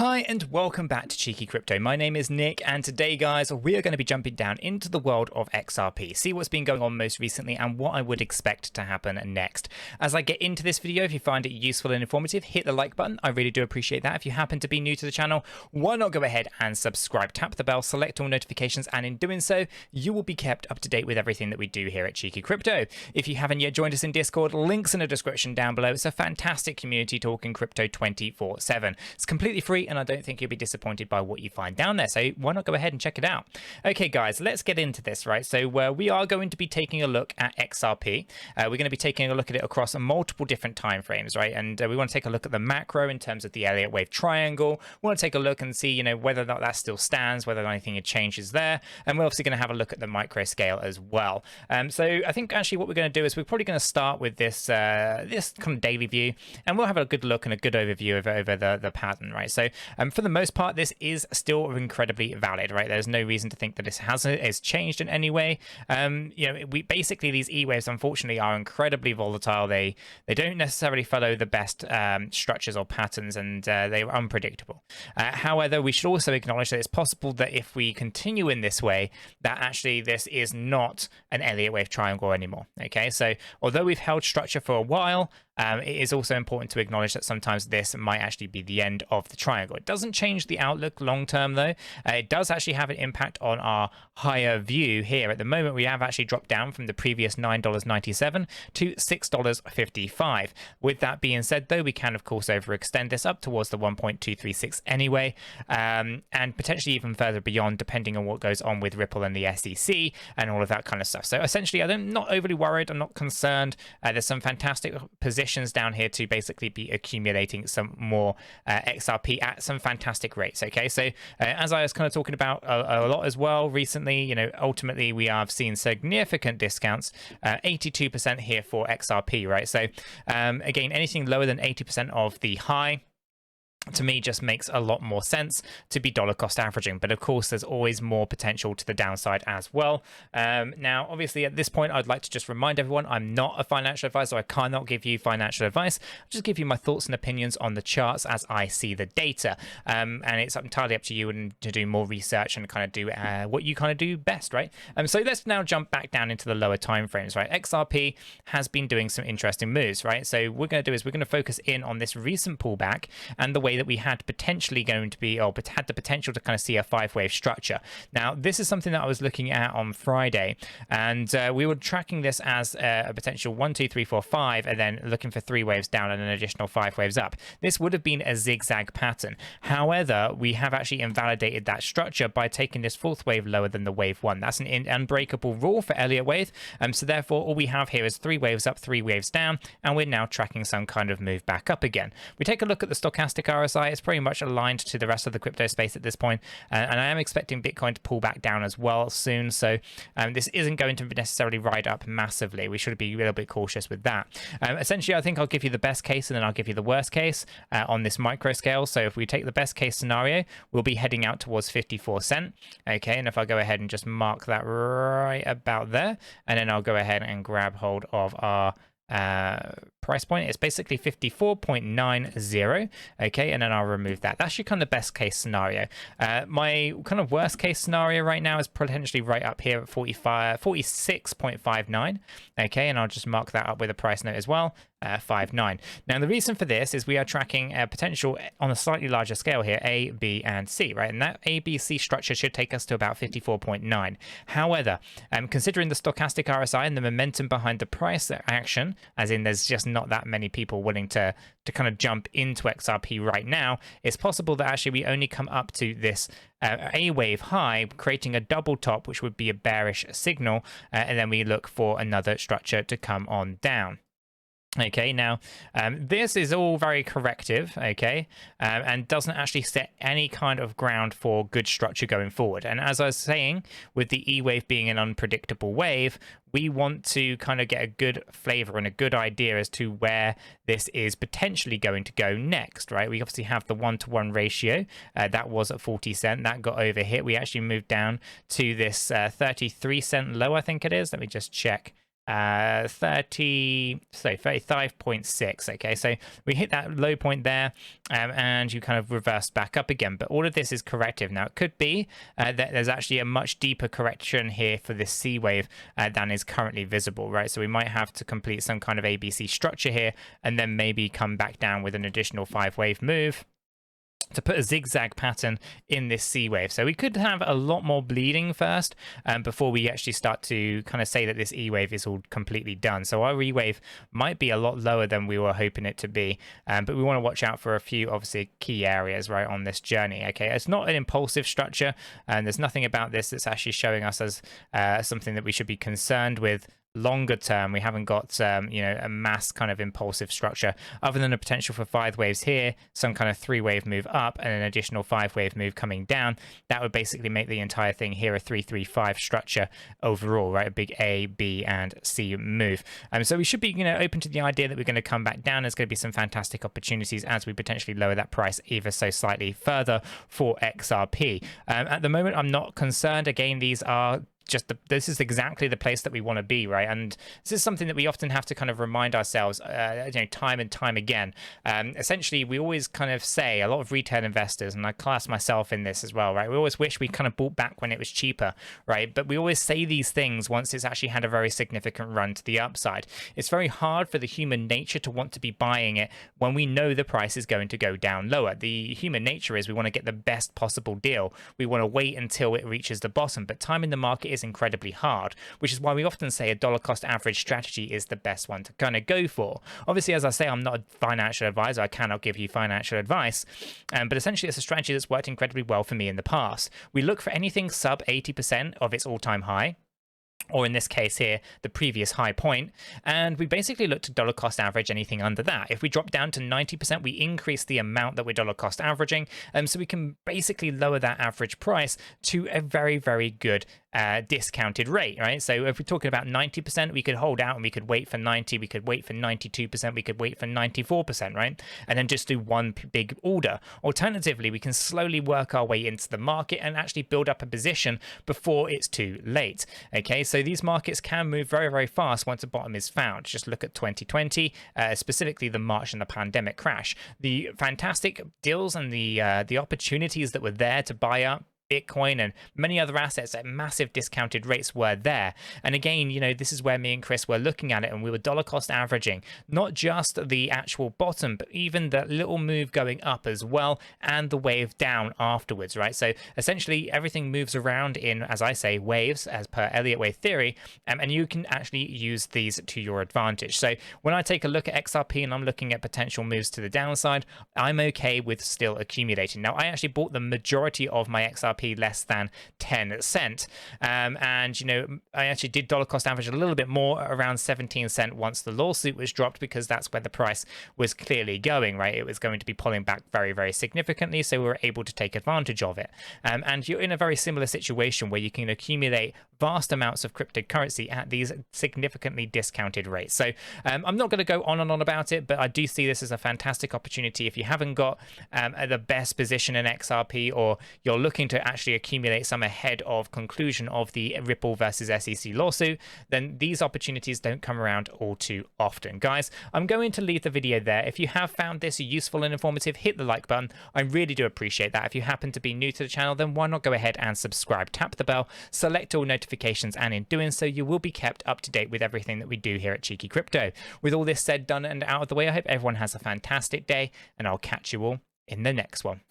Hi and welcome back to Cheeky Crypto. My name is Nick and today guys we are going to be jumping down into the world of XRP, see what's been going on most recently and what I would expect to happen next. As I get into this video, if you find it useful and informative, hit the like button. I really do appreciate that. If you happen to be new to the channel, why not go ahead and subscribe, tap the bell, select all notifications, and in doing so you will be kept up to date with everything that we do here at Cheeky Crypto. If you haven't yet joined us in Discord, links in the description down below. It's a fantastic community talking crypto 24/7. It's completely free and I don't think you'll be disappointed by what you find down there, so why not go ahead and check it out. Okay guys, let's get into this, right? So we are going to be taking a look at XRP. We're going to be taking a look at it across multiple different time frames, right? And we want to take a look at the macro in terms of the Elliott wave triangle. We want to take a look and see, you know, whether or not that still stands, whether anything changes there, and we're obviously going to have a look at the micro scale as well. So I think actually what we're going to do is we're probably going to start with this this kind of daily view, and we'll have a good look and a good overview over the pattern, right? So for the most part, this is still incredibly valid, right? There's no reason to think that this has changed in any way. You know, basically these E-waves, unfortunately, are incredibly volatile. They don't necessarily follow the best structures or patterns, and they are unpredictable. However, we should also acknowledge that it's possible that if we continue in this way, that actually this is not an Elliott wave triangle anymore. Okay, so although we've held structure for a while, it is also important to acknowledge that sometimes this might actually be the end of the triangle. It doesn't change the outlook long term though. It does actually have an impact on our higher view here. At the moment, we have actually dropped down from the previous $9.97 to $6.55. With that being said though, we can of course overextend this up towards the 1.236 anyway, and potentially even further beyond depending on what goes on with Ripple and the SEC and all of that kind of stuff. So essentially I'm not overly worried, I'm not concerned. There's some fantastic positions down here to basically be accumulating some more XRP at some fantastic rates. Okay, so as I was kind of talking about a lot as well recently, you know, ultimately we have seen significant discounts, 82% here for XRP, right? So again, anything lower than 80% of the high to me just makes a lot more sense to be dollar cost averaging, but of course there's always more potential to the downside as well. Now obviously at this point I'd like to just remind everyone I'm not a financial advisor. I cannot give you financial advice. I'll just give you my thoughts and opinions on the charts as I see the data, and it's entirely up to you and to do more research and kind of do what you kind of do best, right? So let's now jump back down into the lower time frames, right? XRP has been doing some interesting moves, right? So what we're going to do is we're going to focus in on this recent pullback and the way that we had potentially going to be, or had the potential to kind of see a 5-wave structure. Now this is something that I was looking at on Friday, and we were tracking this as a potential 1 2 3 4 5 and then looking for 3 waves down and an additional 5 waves up. This would have been a zigzag pattern. However, we have actually invalidated that structure by taking this 4th wave lower than the wave 1. That's an unbreakable rule for Elliott wave, so therefore all we have here is 3 waves up, 3 waves down, and we're now tracking some kind of move back up again. We take a look at the stochastic RSI. It's pretty much aligned to the rest of the crypto space at this point, and I am expecting Bitcoin to pull back down as well soon, so this isn't going to necessarily ride up massively. We should be a little bit cautious with that. Essentially I think I'll give you the best case and then I'll give you the worst case on this micro scale. So if we take the best case scenario, we'll be heading out towards 54 cents. Okay, and if I go ahead and just mark that right about there, and then I'll go ahead and grab hold of our price point, it's basically 54.90. okay, and then I'll remove that. That's your kind of best case scenario. My kind of worst case scenario right now is potentially right up here at 46.59. okay, and I'll just mark that up with a price note as well, 59. Now the reason for this is we are tracking a potential on a slightly larger scale here, A, B, and C, right? And that A, B, C structure should take us to about 54.9. However, considering the stochastic RSI and the momentum behind the price action, as in there's just not that many people willing to kind of jump into XRP right now, it's possible that actually we only come up to this A wave high, creating a double top, which would be a bearish signal, and then we look for another structure to come on down. Okay, now this is all very corrective, okay, and doesn't actually set any kind of ground for good structure going forward. And as I was saying, with the E wave being an unpredictable wave, we want to kind of get a good flavor and a good idea as to where this is potentially going to go next, right? We obviously have the 1-to-1 ratio that was at 40 cents, that got overhit. We actually moved down to this 33 cent low, I think it is. Let me just check 35.6. Okay, so we hit that low point there, and you kind of reversed back up again, but all of this is corrective. Now it could be that there's actually a much deeper correction here for this C wave than is currently visible, right? So we might have to complete some kind of ABC structure here and then maybe come back down with an additional 5-wave move to put a zigzag pattern in this C wave. So we could have a lot more bleeding first before we actually start to kind of say that this E wave is all completely done. So our E wave might be a lot lower than we were hoping it to be, but we want to watch out for a few obviously key areas right on this journey. Okay, it's not an impulsive structure, and there's nothing about this that's actually showing us as something that we should be concerned with longer term. We haven't got a mass kind of impulsive structure other than a potential for 5 waves here, some kind of 3-wave move up and an additional 5-wave move coming down. That would basically make the entire thing here a 3-3-5 structure overall, right? A big A, B and C move. So we should be open to the idea that we're going to come back down. There's going to be some fantastic opportunities as we potentially lower that price ever so slightly further for XRP. At the moment I'm not concerned. Again, these are this is exactly the place that we want to be, right? And this is something that we often have to kind of remind ourselves, time and time again. Essentially, we always kind of say, a lot of retail investors, and I class myself in this as well, right? We always wish we kind of bought back when it was cheaper, right? But we always say these things once it's actually had a very significant run to the upside. It's very hard for the human nature to want to be buying it when we know the price is going to go down lower. The human nature is we want to get the best possible deal. We want to wait until it reaches the bottom, but time in the market is incredibly hard, which is why we often say a dollar cost average strategy is the best one to kind of go for. Obviously, as I say, I'm not a financial advisor. I cannot give you financial advice, but essentially it's a strategy that's worked incredibly well for me in the past. We look for anything sub 80% of its all-time high, or in this case here, the previous high point, and we basically look to dollar cost average anything under that. If we drop down to 90%, we increase the amount that we're dollar cost averaging, so we can basically lower that average price to a very, very good discounted rate, right? So if we're talking about 90%, we could hold out and we could wait for 90, we could wait for 92%, we could wait for 94%, right? And then just do one big order. Alternatively, we can slowly work our way into the market and actually build up a position before it's too late. Okay, so these markets can move very, very fast once a bottom is found. Just look at 2020, specifically the March and the pandemic crash. The fantastic deals and the opportunities that were there to buy up Bitcoin and many other assets at massive discounted rates were there. And again, this is where me and Chris were looking at it, and we were dollar cost averaging not just the actual bottom, but even the little move going up as well, and the wave down afterwards, right? So essentially everything moves around in, as I say, waves as per Elliott wave theory, and you can actually use these to your advantage. So when I take a look at XRP and I'm looking at potential moves to the downside, I'm okay with still accumulating. Now, I actually bought the majority of my XRP less than 10 cent, and I actually did dollar cost average a little bit more, around 17 cent once the lawsuit was dropped, because that's where the price was clearly going, right? It was going to be pulling back very, very significantly, so we were able to take advantage of it. And you're in a very similar situation where you can accumulate vast amounts of cryptocurrency at these significantly discounted rates. So I'm not going to go on and on about it, but I do see this as a fantastic opportunity. If you haven't got the best position in XRP, or you're looking to actually accumulate some ahead of conclusion of the Ripple versus SEC lawsuit, then these opportunities don't come around all too often. Guys, I'm going to leave the video there. If you have found this useful and informative, hit the like button. I really do appreciate that. If you happen to be new to the channel, then why not go ahead and subscribe, tap the bell, select all notifications, and in doing so, you will be kept up to date with everything that we do here at Cheeky Crypto. With all this said, done, and out of the way, I hope everyone has a fantastic day, and I'll catch you all in the next one.